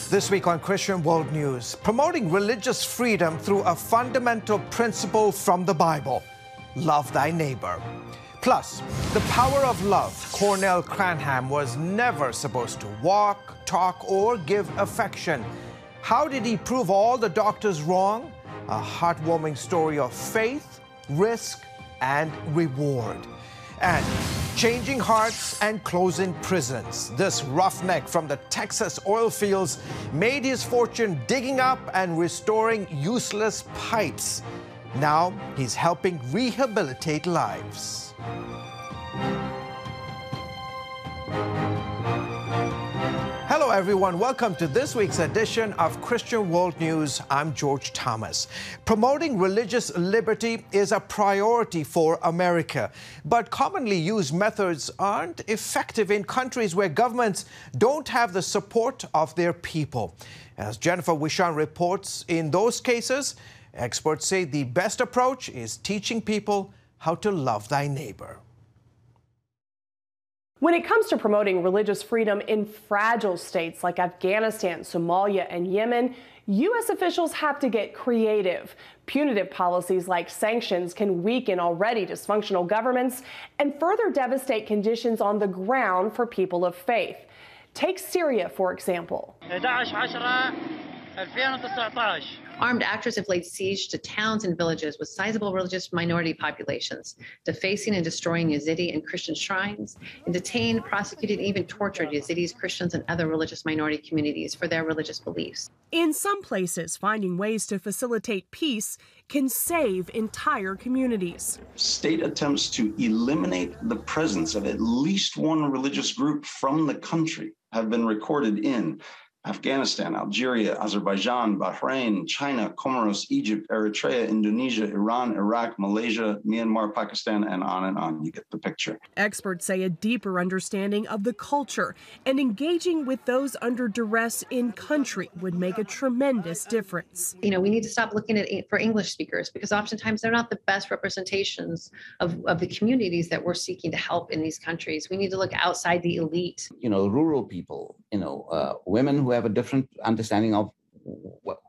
This week on Christian World News, promoting religious freedom through a fundamental principle from the Bible: love thy neighbor. Plus, the power of love. Cornell Cranham was never supposed to walk, talk, or give affection. How did he prove all the doctors wrong? A heartwarming story of faith, risk, and reward. And changing hearts and closing prisons. This roughneck from the Texas oil fields made his fortune digging up and restoring useless pipes. Now he's helping rehabilitate lives. Hello, everyone. Welcome to this week's edition of Christian World News. I'm George Thomas. Promoting religious liberty is a priority for America, but commonly used methods aren't effective in countries where governments don't have the support of their people. As Jennifer Wishon reports, in those cases, experts say the best approach is teaching people how to love thy neighbor. When it comes to promoting religious freedom in fragile states like Afghanistan, Somalia, and Yemen, U.S. officials have to get creative. Punitive policies like sanctions can weaken already dysfunctional governments and further devastate conditions on the ground for people of faith. Take Syria, for example. Armed actors have laid siege to towns and villages with sizable religious minority populations, defacing and destroying Yazidi and Christian shrines, and detained, prosecuted, and even tortured Yazidis, Christians, and other religious minority communities for their religious beliefs. In some places, finding ways to facilitate peace can save entire communities. State attempts to eliminate the presence of at least one religious group from the country have been recorded in Afghanistan, Algeria, Azerbaijan, Bahrain, China, Comoros, Egypt, Eritrea, Indonesia, Iran, Iraq, Malaysia, Myanmar, Pakistan, and on. You get the picture. Experts say a deeper understanding of the culture and engaging with those under duress in country would make a tremendous difference. You know, we need to stop looking at for English speakers because oftentimes they're not the best representations of the communities that we're seeking to help in these countries. We need to look outside the elite. You know, rural people, women who have a different understanding of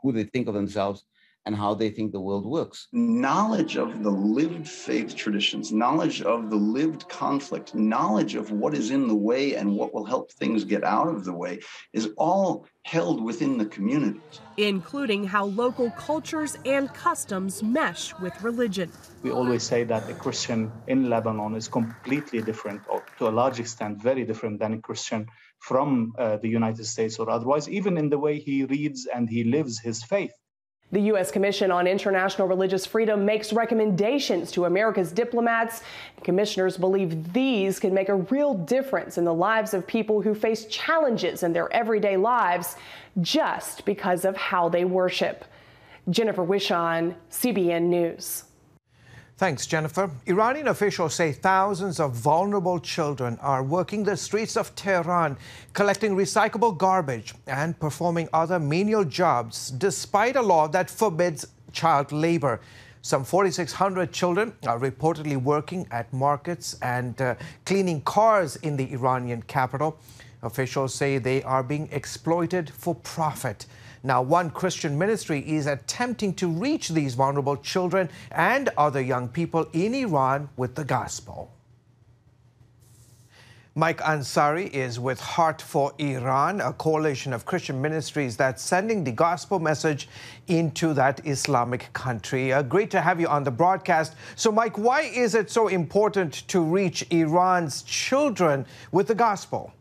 who they think of themselves and how they think the world works. Knowledge of the lived faith traditions, knowledge of the lived conflict, knowledge of what is in the way and what will help things get out of the way is all held within the communities. Including how local cultures and customs mesh with religion. We always say that a Christian in Lebanon is completely different, or to a large extent very different than a Christian from the United States or otherwise, even in the way he reads and he lives his faith. The U.S. Commission on International Religious Freedom makes recommendations to America's diplomats. Commissioners believe these can make a real difference in the lives of people who face challenges in their everyday lives just because of how they worship. Jennifer Wishon, CBN News. Thanks, Jennifer. Iranian officials say thousands of vulnerable children are working the streets of Tehran, collecting recyclable garbage and performing other menial jobs, despite a law that forbids child labor. Some 4,600 children are reportedly working at markets and cleaning cars in the Iranian capital. Officials say they are being exploited for profit. Now, one Christian ministry is attempting to reach these vulnerable children and other young people in Iran with the gospel. Mike Ansari is with Heart for Iran, a coalition of Christian ministries that's sending the gospel message into that Islamic country. Great to have you on the broadcast. So, Mike, why is it so important to reach Iran's children with the gospel?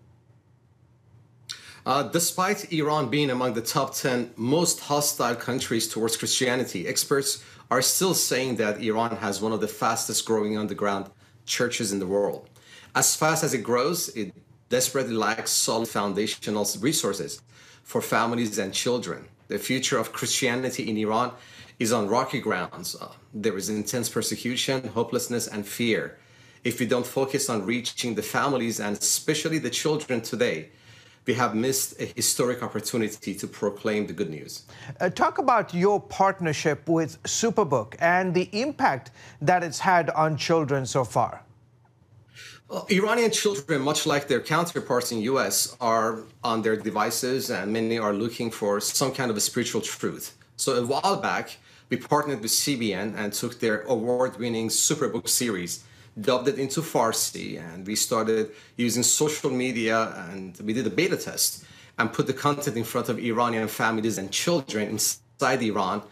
Despite Iran being among the top 10 most hostile countries towards Christianity, experts are still saying that Iran has one of the fastest growing underground churches in the world. As fast as it grows, it desperately lacks solid foundational resources for families and children. The future of Christianity in Iran is on rocky grounds. There is intense persecution, hopelessness, and fear. If we don't focus on reaching the families and especially the children today, we have missed a historic opportunity to proclaim the good news. Talk about your partnership with Superbook and the impact that it's had on children so far. Iranian children, much like their counterparts in the U.S., are on their devices, and many are looking for some kind of a spiritual truth. So a while back, we partnered with CBN and took their award-winning Superbook series, dubbed it into Farsi, and we started using social media, and we did a beta test and put the content in front of Iranian families and children inside Iran.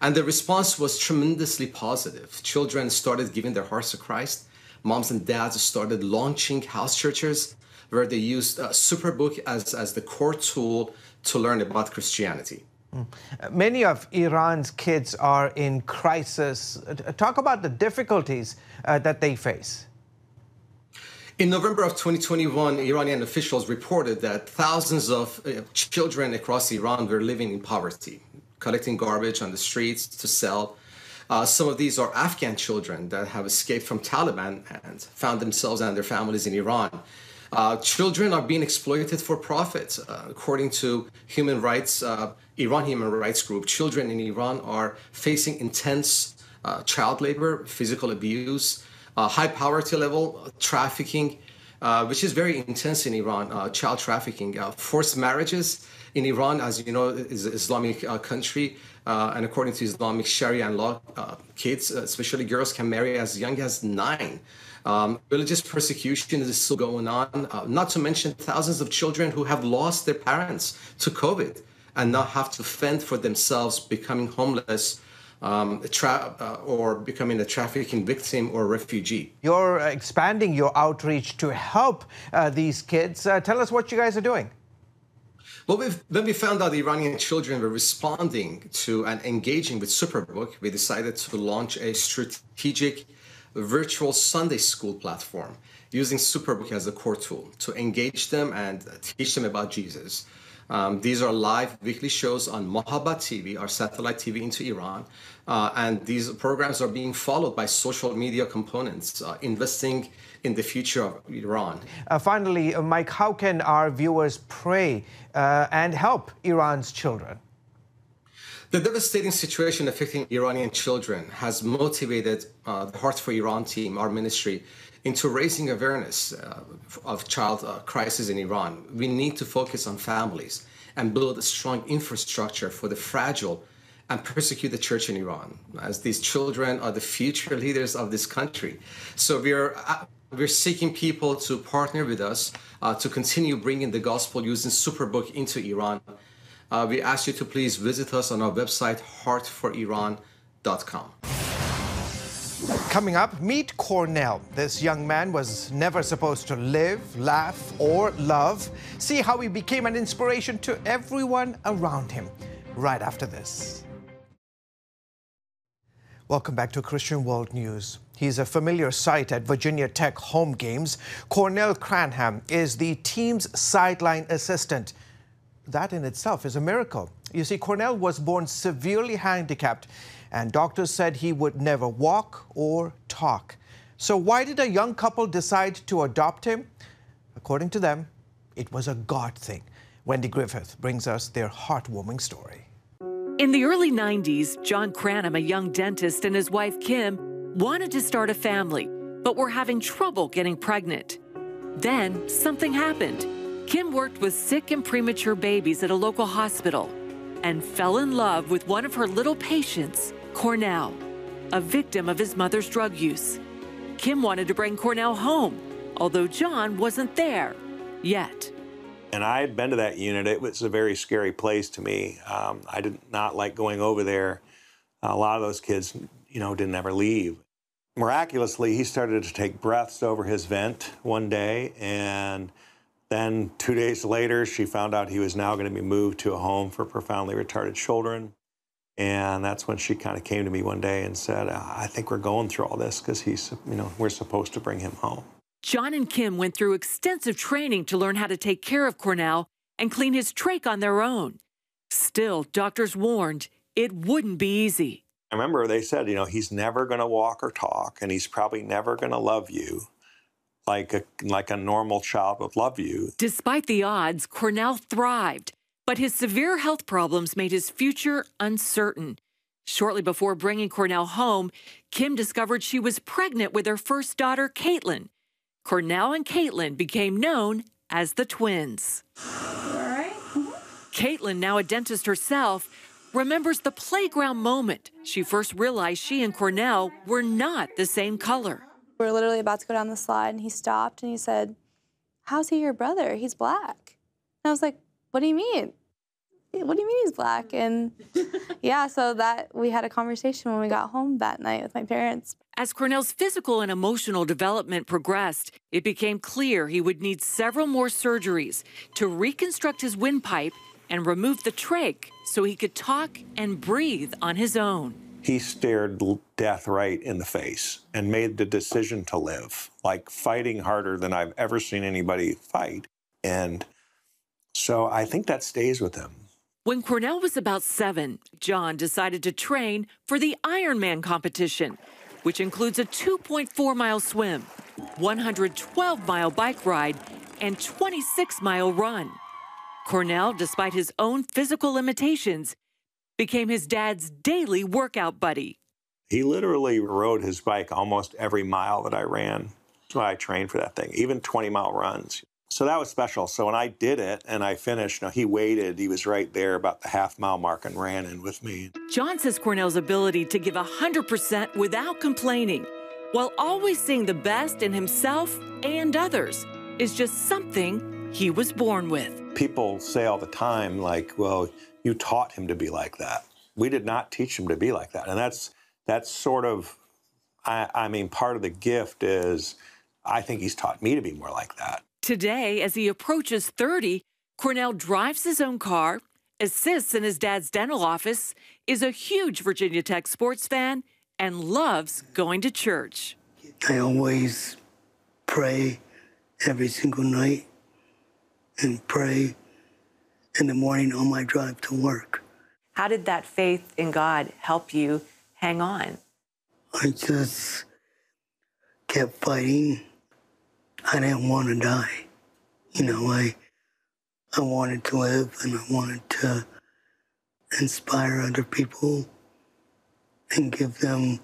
And the response was tremendously positive. Children started giving their hearts to Christ. Moms and dads started launching house churches where they used Superbook as the core tool to learn about Christianity. Many of Iran's kids are in crisis. Talk about the difficulties that they face. In November of 2021, Iranian officials reported that thousands of children across Iran were living in poverty, collecting garbage on the streets to sell. Some of these are Afghan children that have escaped from Taliban and found themselves and their families in Iran. Children are being exploited for profit. According to Iran Human Rights Group, children in Iran are facing intense child labor, physical abuse, high poverty level, trafficking, which is very intense in Iran, child trafficking, forced marriages. In Iran, as you know, is an Islamic country, and according to Islamic Sharia and law, kids, especially girls, can marry as young as 9. Religious persecution is still going on, not to mention thousands of children who have lost their parents to COVID and now have to fend for themselves, becoming homeless, or becoming a trafficking victim or refugee. You're expanding your outreach to help these kids. Tell us what you guys are doing. Well, when we found out Iranian children were responding to and engaging with Superbook, we decided to launch a strategic virtual Sunday school platform using Superbook as a core tool to engage them and teach them about Jesus. These are live weekly shows on Mohabbat TV, our satellite TV into Iran, and these programs are being followed by social media components, investing in the future of Iran. Finally, Mike, how can our viewers pray and help Iran's children? The devastating situation affecting Iranian children has motivated the Heart for Iran team, our ministry, into raising awareness of child crisis in Iran. We need to focus on families and build a strong infrastructure for the fragile and persecuted church in Iran, as these children are the future leaders of this country. So we're seeking people to partner with us to continue bringing the gospel using Superbook into Iran. We ask you to please visit us on our website, heartforiran.com. Coming up, meet Cornell. This young man was never supposed to live, laugh, or love. See how he became an inspiration to everyone around him. Right after this. Welcome back to Christian World News. He's a familiar sight at Virginia Tech home games. Cornell Cranham is the team's sideline assistant. That in itself is a miracle. You see, Cornell was born severely handicapped, and doctors said he would never walk or talk. So why did a young couple decide to adopt him? According to them, it was a God thing. Wendy Griffith brings us their heartwarming story. In the early 90s, John Cranham, a young dentist, and his wife Kim wanted to start a family, but were having trouble getting pregnant. Then something happened. Kim worked with sick and premature babies at a local hospital and fell in love with one of her little patients, Cornell, a victim of his mother's drug use. Kim wanted to bring Cornell home, although John wasn't there yet. And I had been to that unit. It was a very scary place to me. I did not like going over there. A lot of those kids, didn't ever leave. Miraculously, he started to take breaths over his vent one day, and then 2 days later, she found out he was now going to be moved to a home for profoundly retarded children. And that's when she kind of came to me one day and said, I think we're going through all this because we're supposed to bring him home. John and Kim went through extensive training to learn how to take care of Cornell and clean his trach on their own. Still, doctors warned it wouldn't be easy. I remember they said, he's never going to walk or talk, and he's probably never going to love you like a normal child would love you. Despite the odds, Cornell thrived, but his severe health problems made his future uncertain. Shortly before bringing Cornell home, Kim discovered she was pregnant with their first daughter, Caitlin. Cornell and Caitlin became known as the twins. All right. Caitlin, now a dentist herself, remembers the playground moment she first realized she and Cornell were not the same color. We were literally about to go down the slide, and he stopped, and he said, "How's he your brother? He's black." And I was like, "What do you mean? What do you mean he's black?" And yeah, so that we had a conversation when we got home that night with my parents. As Cornell's physical and emotional development progressed, it became clear he would need several more surgeries to reconstruct his windpipe and remove the trach so he could talk and breathe on his own. He stared death right in the face and made the decision to live, like fighting harder than I've ever seen anybody fight. And so I think that stays with him. When Cornell was about 7, John decided to train for the Ironman competition, which includes a 2.4-mile swim, 112-mile bike ride, and 26-mile run. Cornell, despite his own physical limitations, became his dad's daily workout buddy. He literally rode his bike almost every mile that I ran. That's why I trained for that thing, even 20-mile runs. So that was special. So when I did it and I finished, he waited. He was right there about the half-mile mark and ran in with me. John says Cornell's ability to give 100% without complaining, while always seeing the best in himself and others, is just something he was born with. People say all the time, like, well, you taught him to be like that. We did not teach him to be like that. And that's sort of, I mean, part of the gift is I think he's taught me to be more like that. Today, as he approaches 30, Cornell drives his own car, assists in his dad's dental office, is a huge Virginia Tech sports fan, and loves going to church. I always pray every single night and pray in the morning on my drive to work. How did that faith in God help you hang on? I just kept fighting. I didn't want to die. I wanted to live, and I wanted to inspire other people and give them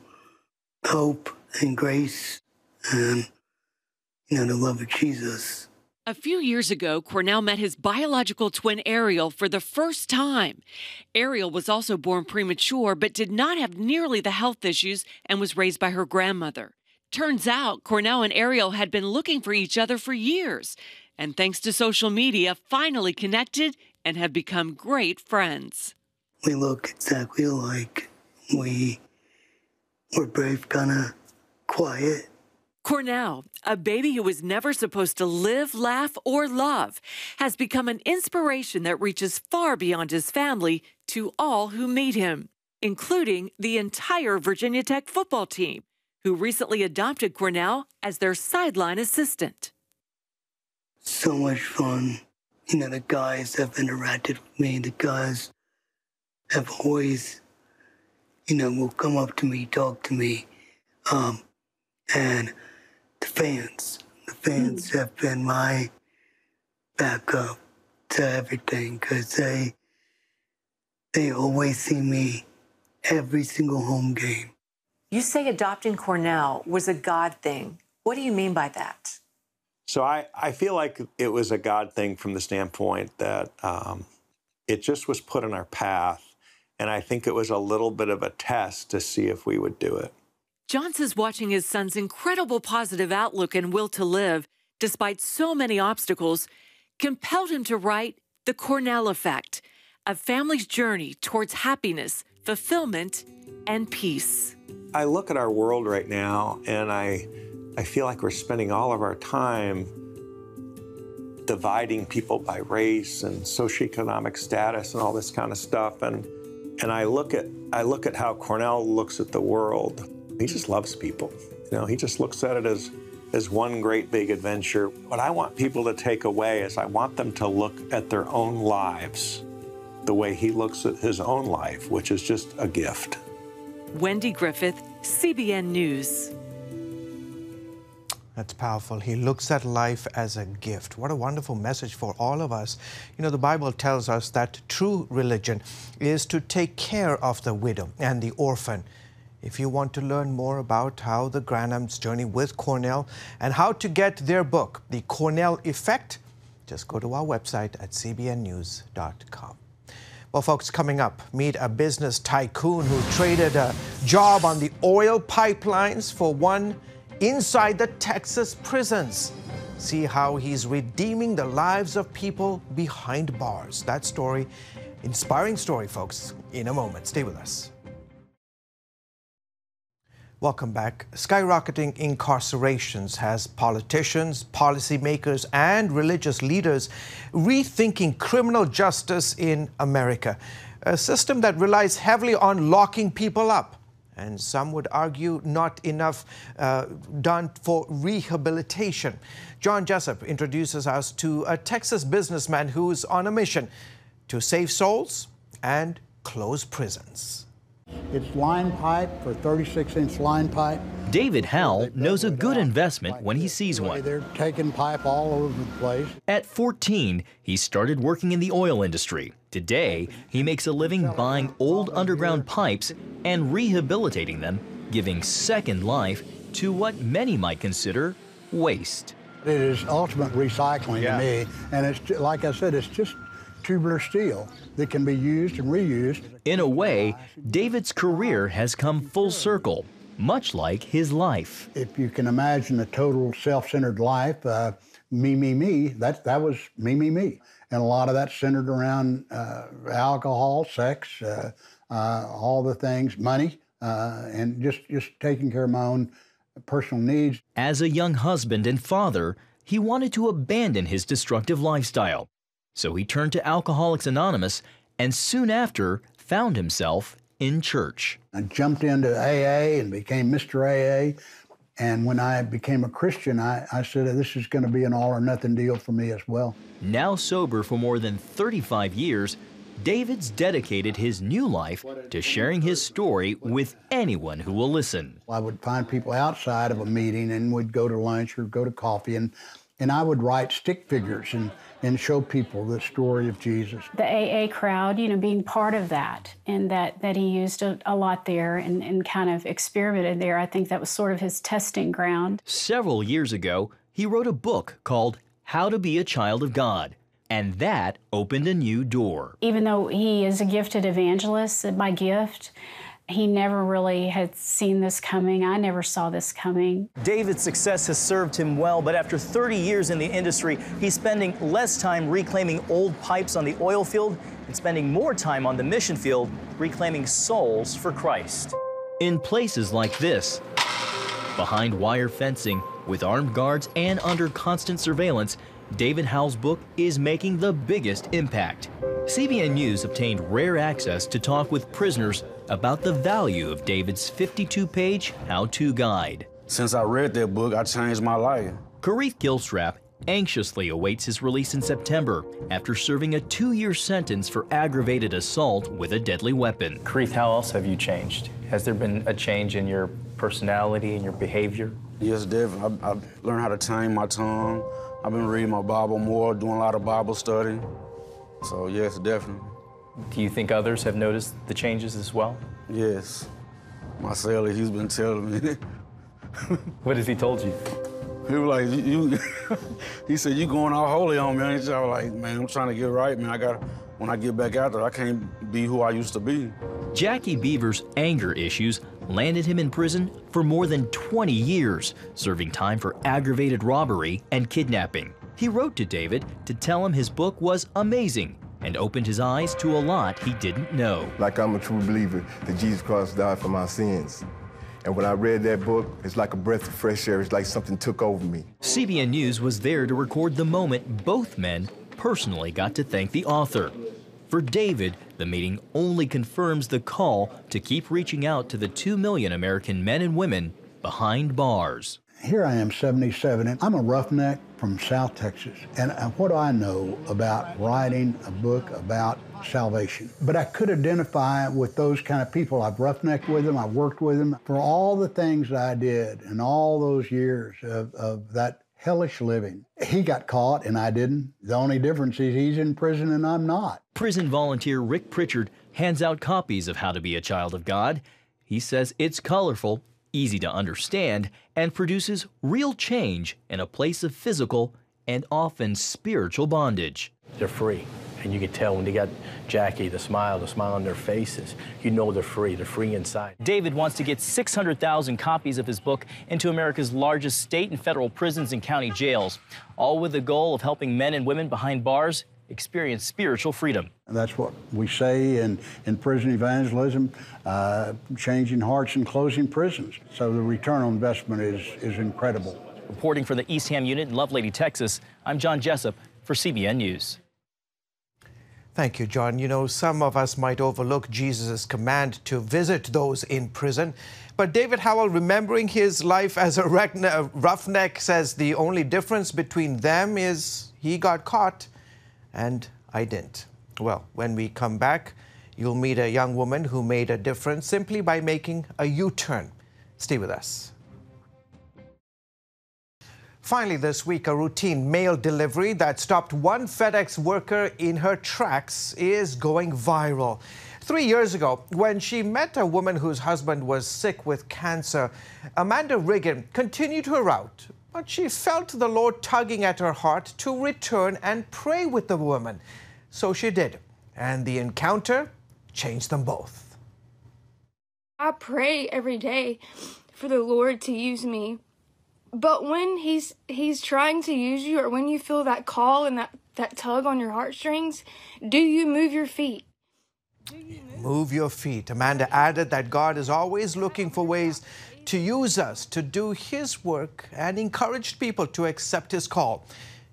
hope and grace and, the love of Jesus. A few years ago, Cornell met his biological twin Ariel for the first time. Ariel was also born premature, but did not have nearly the health issues and was raised by her grandmother. Turns out Cornell and Ariel had been looking for each other for years, and thanks to social media, finally connected and have become great friends. We look exactly alike. We're both kind of quiet. Cornell, a baby who was never supposed to live, laugh, or love, has become an inspiration that reaches far beyond his family to all who meet him, including the entire Virginia Tech football team, who recently adopted Cornell as their sideline assistant. So much fun. The guys have interacted with me. The guys have always, will come up to me, talk to me. And the fans have been my backup to everything, because they always see me every single home game. You say adopting Cornell was a God thing. What do you mean by that? So I feel like it was a God thing from the standpoint that it just was put in our path, and I think it was a little bit of a test to see if we would do it. John says watching his son's incredible positive outlook and will to live, despite so many obstacles, compelled him to write The Cornell Effect, a family's journey towards happiness, fulfillment, and peace. I look at our world right now, and I feel like we're spending all of our time dividing people by race and socioeconomic status and all this kind of stuff. And I look at how Cornell looks at the world. He just loves people. He just looks at it as one great big adventure. What I want people to take away is I want them to look at their own lives the way he looks at his own life, which is just a gift. Wendy Griffith, CBN News. That's powerful. He looks at life as a gift. What a wonderful message for all of us. The Bible tells us that true religion is to take care of the widow and the orphan. If you want to learn more about how the Granhams journey with Cornell and how to get their book, The Cornell Effect, just go to our website at cbnnews.com. Well, folks, coming up, meet a business tycoon who traded a job on the oil pipelines for one inside the Texas prisons. See how he's redeeming the lives of people behind bars. That story, inspiring story, folks, in a moment. Stay with us. Welcome back. Skyrocketing incarcerations has politicians, policymakers, and religious leaders rethinking criminal justice in America, a system that relies heavily on locking people up, and some would argue not enough done for rehabilitation. John Jessup introduces us to a Texas businessman who's on a mission to save souls and close prisons. It's line pipe for 36-inch line pipe. David Howell knows a good investment when he sees one. They're taking pipe all over the place. At 14, he started working in the oil industry. Today, he makes a living buying old underground pipes and rehabilitating them, giving second life to what many might consider waste. It is ultimate recycling to me, and it's like I said, it's just tubular steel that can be used and reused. In a way, David's career has come full circle, much like his life. If you can imagine a total self-centered life, me, that was me. And a lot of that centered around alcohol, sex, all the things, money, and just taking care of my own personal needs. As a young husband and father, he wanted to abandon his destructive lifestyle. So he turned to Alcoholics Anonymous and soon after found himself in church. I jumped into AA and became Mr. AA. And when I became a Christian, I said, this is going to be an all or nothing deal for me as well. Now sober for more than 35 years, David's dedicated his new life to sharing his story with anyone who will listen. I would find people outside of a meeting and would go to lunch or go to coffee, and I would write stick figures and show people the story of Jesus. The AA crowd, being part of that, and that he used a lot there and kind of experimented there. I think that was sort of his testing ground. Several years ago, he wrote a book called How to Be a Child of God, and that opened a new door. Even though he is a gifted evangelist by gift, he never really had seen this coming. I never saw this coming. David's success has served him well, but after 30 years in the industry, he's spending less time reclaiming old pipes on the oil field and spending more time on the mission field reclaiming souls for Christ. In places like this, behind wire fencing, with armed guards and under constant surveillance, David Howell's book is making the biggest impact. CBN News obtained rare access to talk with prisoners about the value of David's 52-page how-to guide. Since I read that book, I changed my life. Karif Gilstrap anxiously awaits his release in September after serving a 2-year sentence for aggravated assault with a deadly weapon. Karif, how else have you changed? Has there been a change in your personality and your behavior? Yes, definitely. I've learned how to tame my tongue. I've been reading my Bible more, doing a lot of Bible study. So yes, definitely. Do you think others have noticed the changes as well? Yes. My sailor, he's been telling me. What has he told you? He was like, he said, you going all holy on me. And I was like, man, I'm trying to get right, man. When I get back out there, I can't be who I used to be. Jackie Beaver's anger issues landed him in prison for more than 20 years, serving time for aggravated robbery and kidnapping. He wrote to David to tell him his book was amazing and opened his eyes to a lot he didn't know. Like I'm a true believer that Jesus Christ died for my sins. And when I read that book, it's like a breath of fresh air. It's like something took over me. CBN News was there to record the moment both men personally got to thank the author. For David, the meeting only confirms the call to keep reaching out to the 2 million American men and women behind bars. Here I am, 77, and I'm a roughneck from South Texas. And what do I know about writing a book about salvation? But I could identify with those kind of people. I've roughnecked with them, I've worked with them. For all the things that I did and all those years of that hellish living, he got caught and I didn't. The only difference is he's in prison and I'm not. Prison volunteer Rick Pritchard hands out copies of How to Be a Child of God. He says it's colorful, easy to understand, and produces real change in a place of physical and often spiritual bondage. They're free. And you can tell when they got Jackie, the smile on their faces, you know they're free inside. David wants to get 600,000 copies of his book into America's largest state and federal prisons and county jails, all with the goal of helping men and women behind bars experience spiritual freedom. That's what we say in prison evangelism, changing hearts and closing prisons. So the return on investment is incredible. Reporting for the East Ham unit in Lovelady, Texas, I'm John Jessup for CBN News. Thank you, John. You know, some of us might overlook Jesus' command to visit those in prison. But David Howell, remembering his life as a roughneck, says the only difference between them is he got caught and I didn't. Well, when we come back, you'll meet a young woman who made a difference simply by making a U-turn. Stay with us. Finally this week, a routine mail delivery that stopped one FedEx worker in her tracks is going viral. 3 years ago, when she met a woman whose husband was sick with cancer, Amanda Riggin continued her route, but she felt the Lord tugging at her heart to return and pray with the woman. So she did, and the encounter changed them both. I pray every day for the Lord to use me. But when he's trying to use you, or when you feel that call and that tug on your heartstrings, do you move your feet? Move your feet. Amanda added that God is always looking for ways to use us to do his work, and encouraged people to accept his call,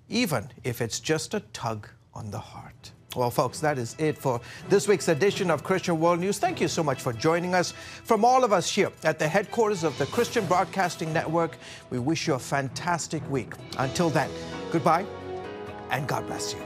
even if it's just a tug on the heart. Well, folks, that is it for this week's edition of Christian World News. Thank you so much for joining us. From all of us here at the headquarters of the Christian Broadcasting Network, we wish you a fantastic week. Until then, goodbye and God bless you.